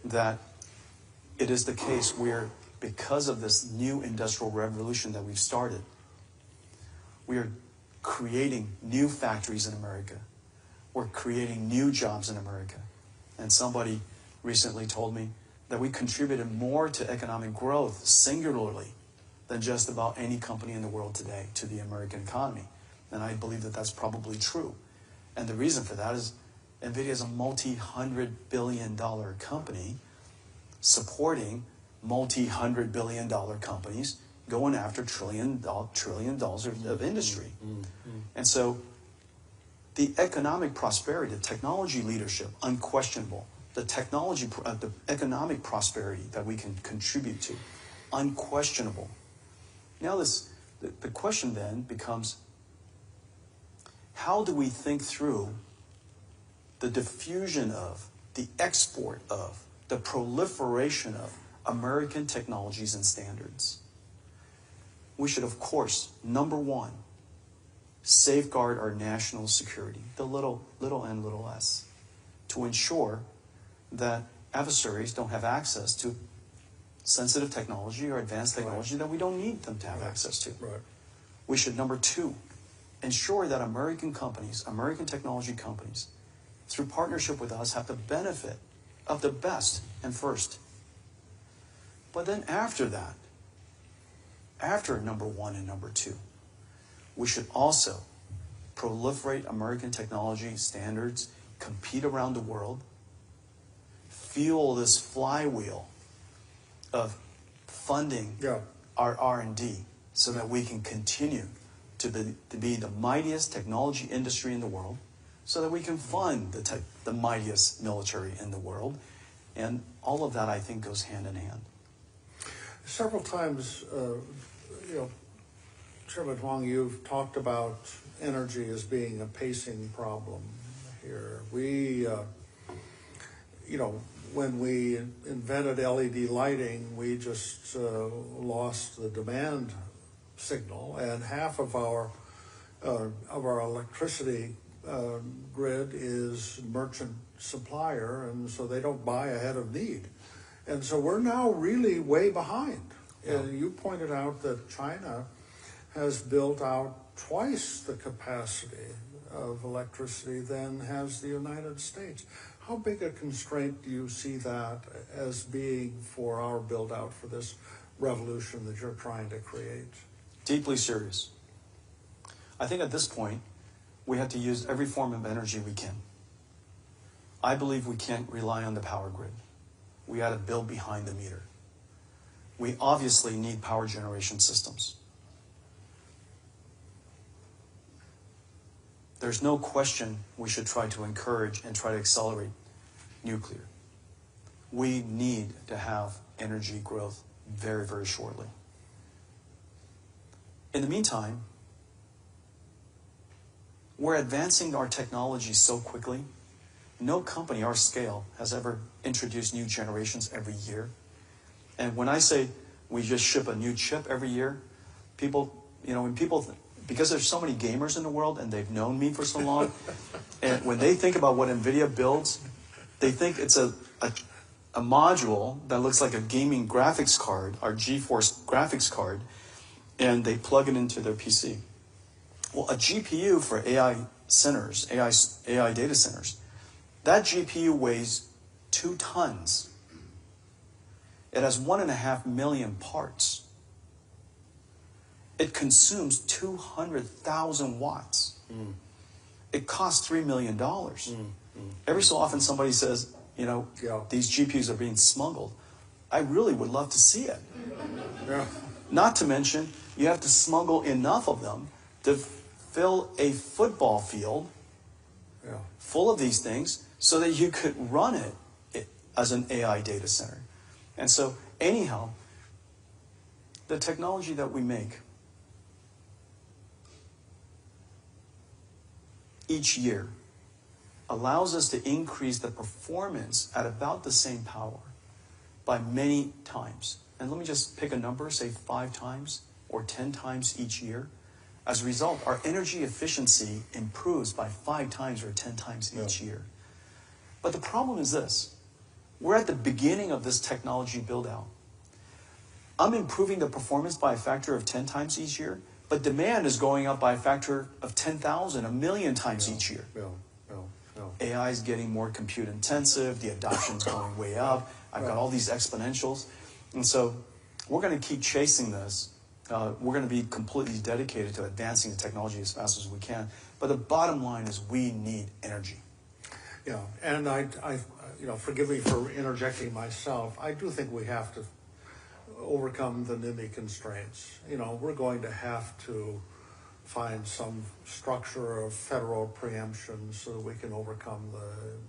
that it is the case where, because of this new industrial revolution that we've started, we are creating new factories in America. We're creating new jobs in America. And somebody recently told me that we contributed more to economic growth singularly than just about any company in the world today to the American economy. And I believe that that's probably true. And the reason for that is NVIDIA is a multi-hundred-billion-dollar company supporting multi-hundred billion-dollar companies going after trillion dollars of industry. And so the economic prosperity, the technology leadership, unquestionable. The economic prosperity that we can contribute to, unquestionable. Now the question then becomes, how do we think through the diffusion of, the export of, the proliferation of American technologies and standards? We should, of course, number one, safeguard our national security, the little n, little s, to ensure that adversaries don't have access to sensitive technology or advanced technology that we don't need them to have access to. We should, number two, ensure that American companies, American technology companies, through partnership with us, have the benefit of the best and first. But then after that, after number one and number two, we should also proliferate American technology standards, compete around the world, fuel this flywheel of funding our R&D so that we can continue to be the mightiest technology industry in the world, so that we can fund the mightiest military in the world. And all of that, I think, goes hand in hand. Several times, Chairman Huang, you've talked about energy as being a pacing problem here. We, when we invented LED lighting, we just lost the demand signal, and half of our electricity grid is merchant supplier, and so they don't buy ahead of need. And so we're now really way behind. And you pointed out that China has built out twice the capacity of electricity than has the United States. How big a constraint do you see that as being for our build out for this revolution that you're trying to create? Deeply serious. I think at this point, we have to use every form of energy we can. I believe we can't rely on the power grid. We got to build behind the meter. We obviously need power generation systems. There's no question we should try to encourage and try to accelerate nuclear. We need to have energy growth very, very shortly. In the meantime, we're advancing our technology so quickly. No company our scale has ever introduced new generations every year. And when I say we just ship a new chip every year, people, because there's so many gamers in the world and they've known me for so long, and when they think about what NVIDIA builds, they think it's a module that looks like a gaming graphics card, our GeForce graphics card, and they plug it into their PC. Well, a GPU for AI centers, AI data centers, that GPU weighs 2 tons. It has 1.5 million parts. It consumes 200,000 watts. It costs $3 million. Every so often somebody says, these GPUs are being smuggled. I really would love to see it. Not to mention, you have to smuggle enough of them to fill a football field full of these things so that you could run it as an AI data center. And so, anyhow, the technology that we make each year allows us to increase the performance at about the same power by many times. And let me just pick a number, say 5 times or 10 times each year. As a result, our energy efficiency improves by 5 times or 10 times each year. But the problem is this. We're at the beginning of this technology build-out. I'm improving the performance by a factor of 10 times each year, but demand is going up by a factor of 10,000, a million times each year. AI is getting more compute intensive, the adoption's going way up. I've got all these exponentials. And so we're going to keep chasing this. We're going to be completely dedicated to advancing the technology as fast as we can. But the bottom line is we need energy. Yeah, and I forgive me for interjecting myself. I do think we have to overcome the NIMBY constraints. We're going to have to find some structure of federal preemption so that we can overcome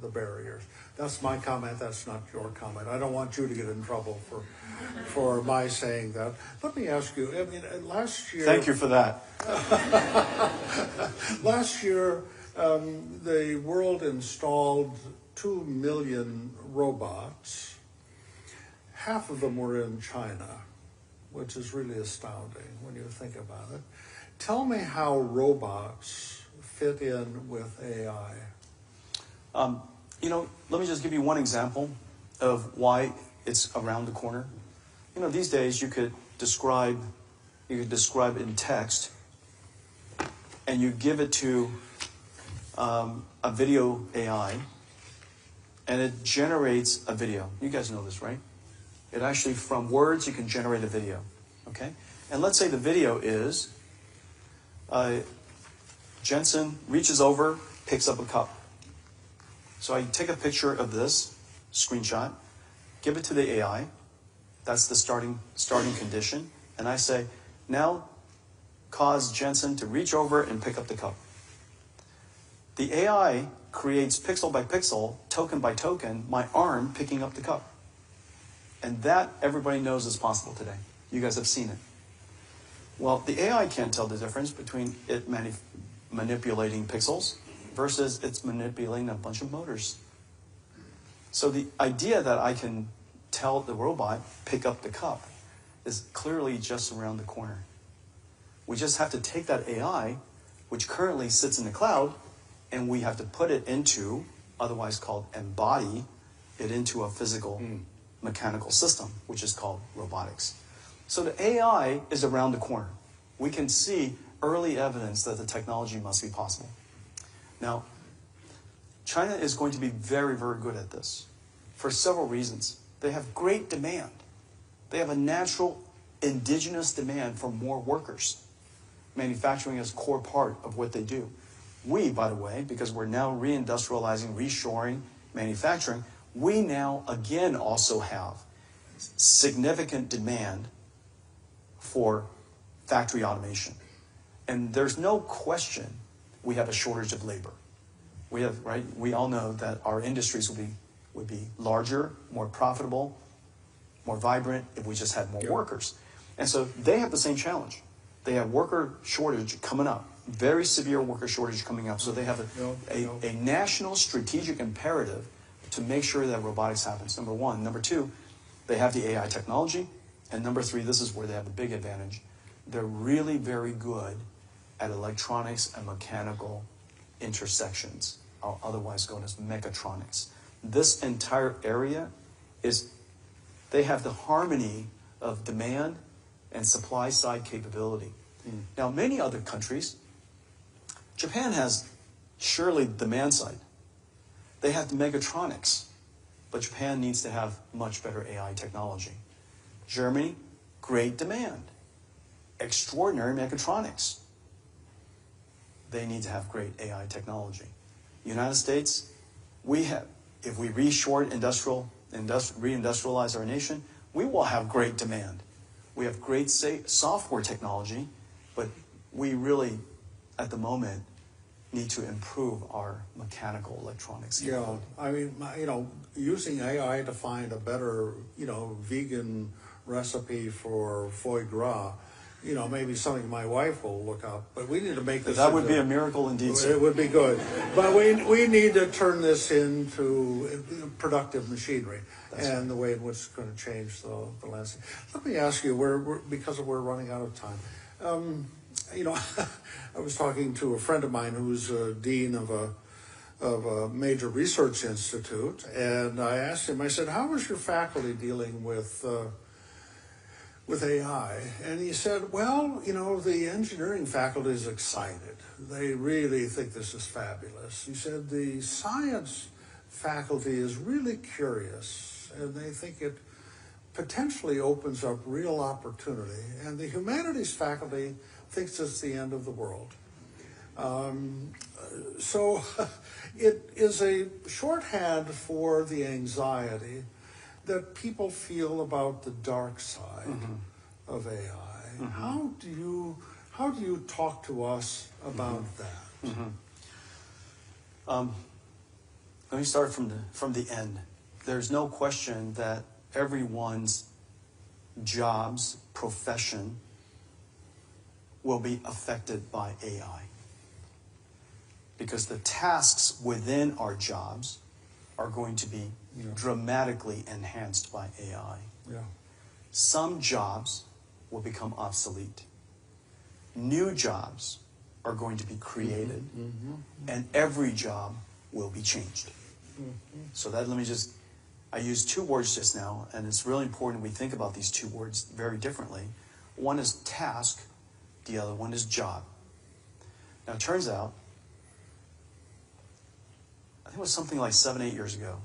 the barriers. That's my comment. That's not your comment. I don't want you to get in trouble for my saying that. Let me ask you, last year... Thank you for that. Last year, the world installed 2 million robots. Half of them were in China, which is really astounding when you think about it. Tell me how robots fit in with AI. Let me just give you one example of why it's around the corner. These days you could describe in text, and you give it to a video AI, and it generates a video. You guys know this, right? It actually, from words, you can generate a video, okay? And let's say the video is Jensen reaches over, picks up a cup. So I take a picture of this screenshot, give it to the AI. That's the starting condition. And I say, now cause Jensen to reach over and pick up the cup. The AI creates pixel by pixel, token by token, my arm picking up the cup. And that everybody knows is possible today. You guys have seen it. Well, the AI can't tell the difference between it manipulating pixels versus it's manipulating a bunch of motors. So the idea that I can tell the robot, pick up the cup, is clearly just around the corner. We just have to take that AI, which currently sits in the cloud, and we have to put it into, otherwise called embody it into a physical mechanical system, which is called robotics. So the AI is around the corner. We can see early evidence that the technology must be possible. Now, China is going to be very, very good at this for several reasons. They have great demand. They have a natural indigenous demand for more workers. Manufacturing is a core part of what they do. We, by the way, because we're now reindustrializing, reshoring manufacturing, we now again also have significant demand for factory automation. And there's no question we have a shortage of labor. We all know that our industries would be larger, more profitable, more vibrant if we just had more workers. And so they have the same challenge. They have worker shortage coming up, very severe worker shortage coming up. So they have a national strategic imperative to make sure that robotics happens, number one. Number two, they have the AI technology. And number three, this is where they have the big advantage. They're really very good at electronics and mechanical intersections, otherwise known as mechatronics. This entire area they have the harmony of demand and supply side capability. Now, many other countries, Japan has surely demand side. They have the mechatronics, but Japan needs to have much better AI technology. Germany, great demand, extraordinary mechatronics. They need to have great AI technology. United States, if we reshore reindustrialize our nation, we will have great demand. We have great software technology, but we really, at the moment, need to improve our mechanical electronics. Yeah, I mean, using AI to find a better, vegan recipe for foie gras, maybe something my wife will look up. But we need to make this. That would be a miracle indeed, sir. It would be good. But we need to turn this into productive machinery. That's and right. The way in which it's going to change the landscape. Let me ask you, because we're running out of time. I was talking to a friend of mine who's a dean of of a major research institute, and I asked him, I said, how is your faculty dealing with AI? And he said, well, you know, the engineering faculty is excited. They really think this is fabulous. He said the science faculty is really curious, and they think it potentially opens up real opportunity. And the humanities faculty thinks it's the end of the world. So it is a shorthand for the anxiety that people feel about the dark side of AI. How do you talk to us about that? Let me start from the end. There's no question that everyone's jobs, profession, will be affected by AI. Because the tasks within our jobs are going to be dramatically enhanced by AI. Yeah. Some jobs will become obsolete. New jobs are going to be created, and every job will be changed. So that, I used two words just now, and it's really important we think about these two words very differently. One is task, the other one is job. Now it turns out, I think it was something like 7-8 years ago,